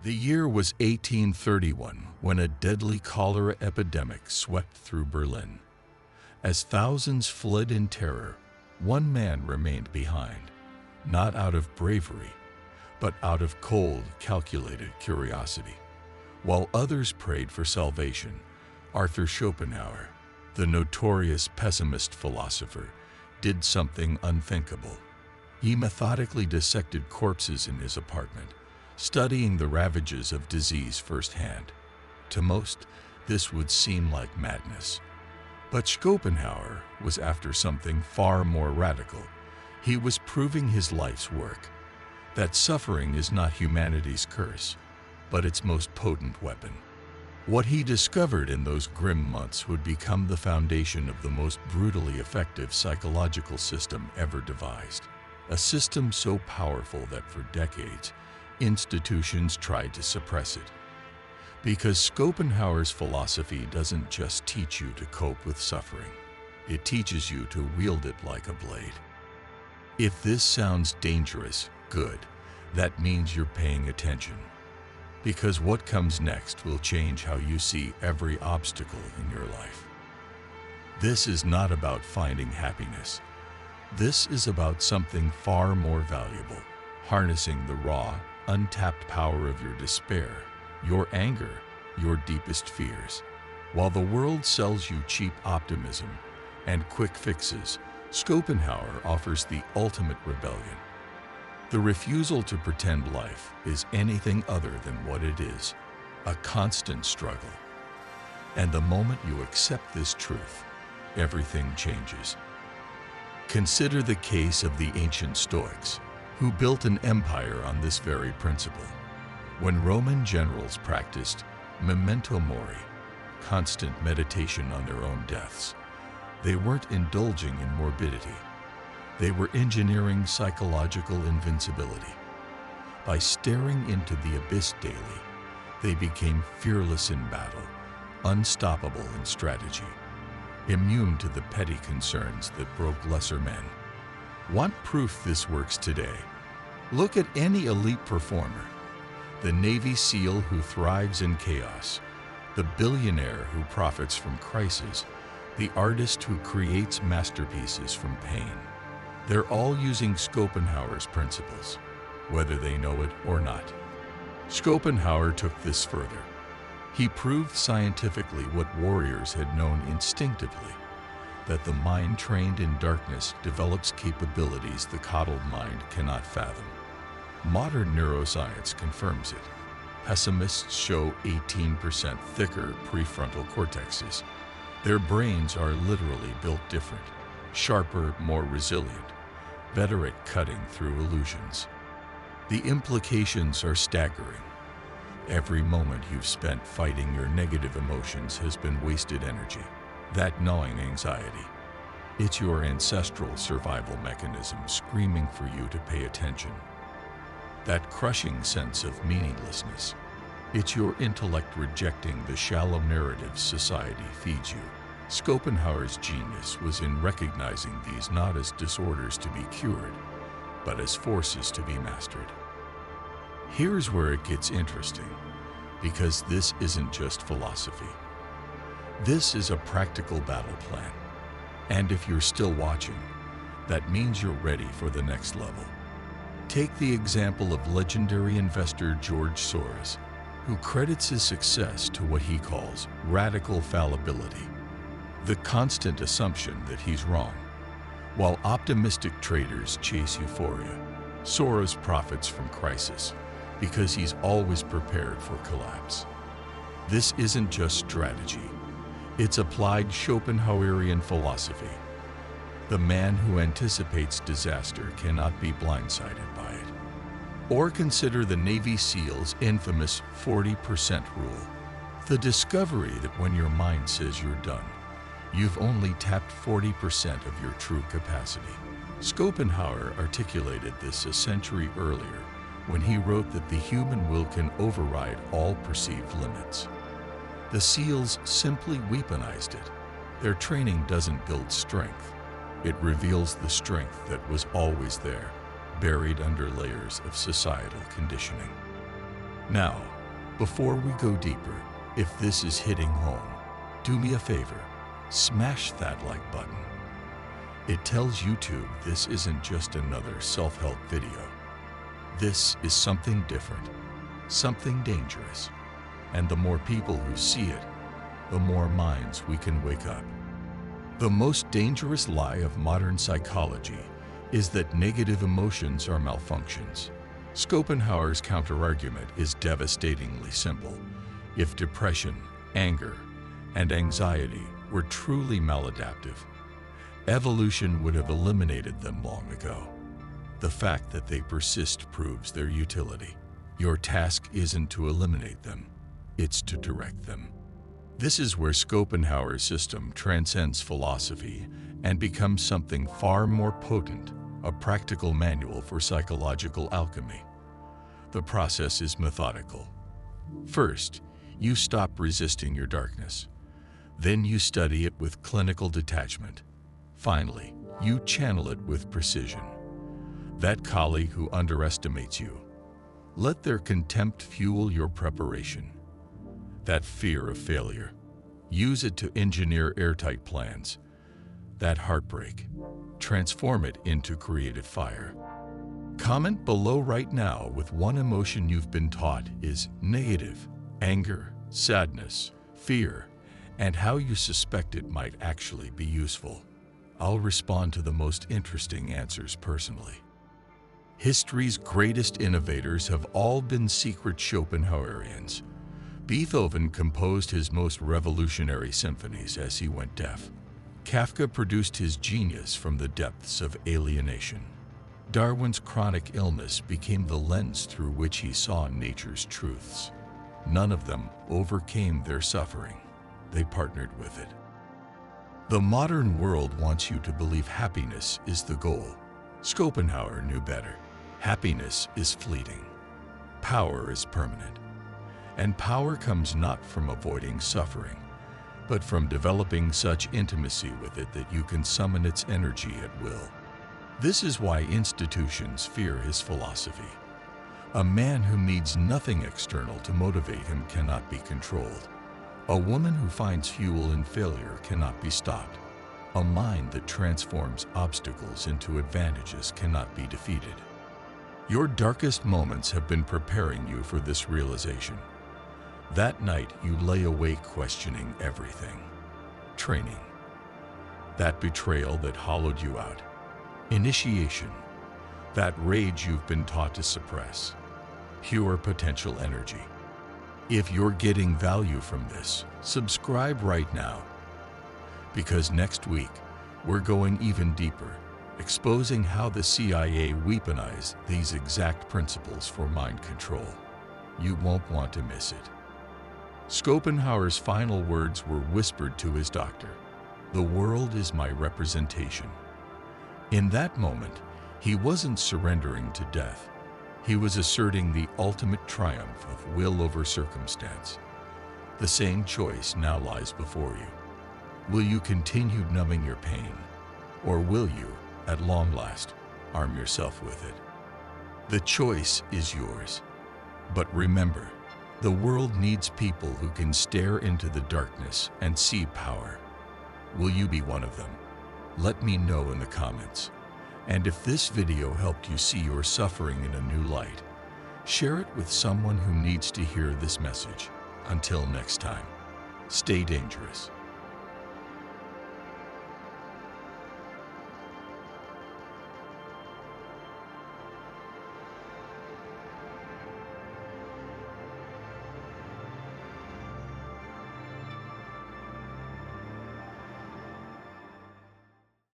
The year was 1831 when a deadly cholera epidemic swept through Berlin. As thousands fled in terror, one man remained behind, not out of bravery, but out of cold, calculated curiosity. While others prayed for salvation, Arthur Schopenhauer, the notorious pessimist philosopher, did something unthinkable. He methodically dissected corpses in his apartment, studying the ravages of disease firsthand. To most, this would seem like madness. But Schopenhauer was after something far more radical. He was proving his life's work, that suffering is not humanity's curse, but its most potent weapon. What he discovered in those grim months would become the foundation of the most brutally effective psychological system ever devised, a system so powerful that for decades, institutions tried to suppress it. Because Schopenhauer's philosophy doesn't just teach you to cope with suffering, it teaches you to wield it like a blade. If this sounds dangerous, good, that means you're paying attention. Because what comes next will change how you see every obstacle in your life. This is not about finding happiness. This is about something far more valuable, harnessing the raw, untapped power of your despair, your anger, your deepest fears. While the world sells you cheap optimism and quick fixes, Schopenhauer offers the ultimate rebellion. The refusal to pretend life is anything other than what it is, a constant struggle. And the moment you accept this truth, everything changes. Consider the case of the ancient Stoics, who built an empire on this very principle. When Roman generals practiced memento mori, constant meditation on their own deaths, they weren't indulging in morbidity. They were engineering psychological invincibility. By staring into the abyss daily, they became fearless in battle, unstoppable in strategy, immune to the petty concerns that broke lesser men. Want proof this works today? Look at any elite performer. The Navy SEAL who thrives in chaos, the billionaire who profits from crisis, the artist who creates masterpieces from pain. They're all using Schopenhauer's principles, whether they know it or not. Schopenhauer took this further. He proved scientifically what warriors had known instinctively, that the mind trained in darkness develops capabilities the coddled mind cannot fathom. Modern neuroscience confirms it. Pessimists show 18% thicker prefrontal cortexes. Their brains are literally built different, sharper, more resilient, better at cutting through illusions. The implications are staggering. Every moment you've spent fighting your negative emotions has been wasted energy. That gnawing anxiety, it's your ancestral survival mechanism screaming for you to pay attention. That crushing sense of meaninglessness, it's your intellect rejecting the shallow narratives society feeds you. Schopenhauer's genius was in recognizing these not as disorders to be cured, but as forces to be mastered. Here's where it gets interesting, because this isn't just philosophy. This is a practical battle plan. And if you're still watching, that means you're ready for the next level. Take the example of legendary investor George Soros, who credits his success to what he calls radical fallibility, the constant assumption that he's wrong. While optimistic traders chase euphoria, Soros profits from crisis because he's always prepared for collapse. This isn't just strategy. It's applied Schopenhauerian philosophy. The man who anticipates disaster cannot be blindsided by it. Or consider the Navy SEAL's infamous 40% rule. The discovery that when your mind says you're done, you've only tapped 40% of your true capacity. Schopenhauer articulated this a century earlier when he wrote that the human will can override all perceived limits. The SEALs simply weaponized it. Their training doesn't build strength. It reveals the strength that was always there, buried under layers of societal conditioning. Now, Before we go deeper, if this is hitting home, do me a favor, smash that like button. It tells YouTube this isn't just another self-help video. This is something different, something dangerous. And the more people who see it, the more minds we can wake up. The most dangerous lie of modern psychology is that negative emotions are malfunctions. Schopenhauer's counterargument is devastatingly simple. If depression, anger, and anxiety were truly maladaptive, evolution would have eliminated them long ago. The fact that they persist proves their utility. Your task isn't to eliminate them, it's to direct them. This is where Schopenhauer's system transcends philosophy and becomes something far more potent, a practical manual for psychological alchemy. The process is methodical. First, you stop resisting your darkness. Then you study it with clinical detachment. Finally, you channel it with precision. That colleague who underestimates you, let their contempt fuel your preparation. That fear of failure, use it to engineer airtight plans. That heartbreak, transform it into creative fire. Comment below right now with one emotion you've been taught is negative: anger, sadness, fear, and how you suspect it might actually be useful. I'll respond to the most interesting answers personally. History's greatest innovators have all been secret Schopenhauerians. Beethoven composed his most revolutionary symphonies as he went deaf. Kafka produced his genius from the depths of alienation. Darwin's chronic illness became the lens through which he saw nature's truths. None of them overcame their suffering. They partnered with it. The modern world wants you to believe happiness is the goal. Schopenhauer knew better. Happiness is fleeting. Power is permanent. And power comes not from avoiding suffering, but from developing such intimacy with it that you can summon its energy at will. This is why institutions fear his philosophy. A man who needs nothing external to motivate him cannot be controlled. A woman who finds fuel in failure cannot be stopped. A mind that transforms obstacles into advantages cannot be defeated. Your darkest moments have been preparing you for this realization. That night you lay awake questioning everything. Training. That betrayal that hollowed you out. Initiation. That rage you've been taught to suppress. Pure potential energy. If you're getting value from this, subscribe right now. Because next week, we're going even deeper, exposing how the CIA weaponized these exact principles for mind control. You won't want to miss it. Schopenhauer's final words were whispered to his doctor. "The world is my representation." In that moment, he wasn't surrendering to death. He was asserting the ultimate triumph of will over circumstance. The same choice now lies before you. Will you continue numbing your pain, or will you, at long last, arm yourself with it? The choice is yours. But remember, the world needs people who can stare into the darkness and see power. Will you be one of them? Let me know in the comments. And if this video helped you see your suffering in a new light, share it with someone who needs to hear this message. Until next time, stay dangerous.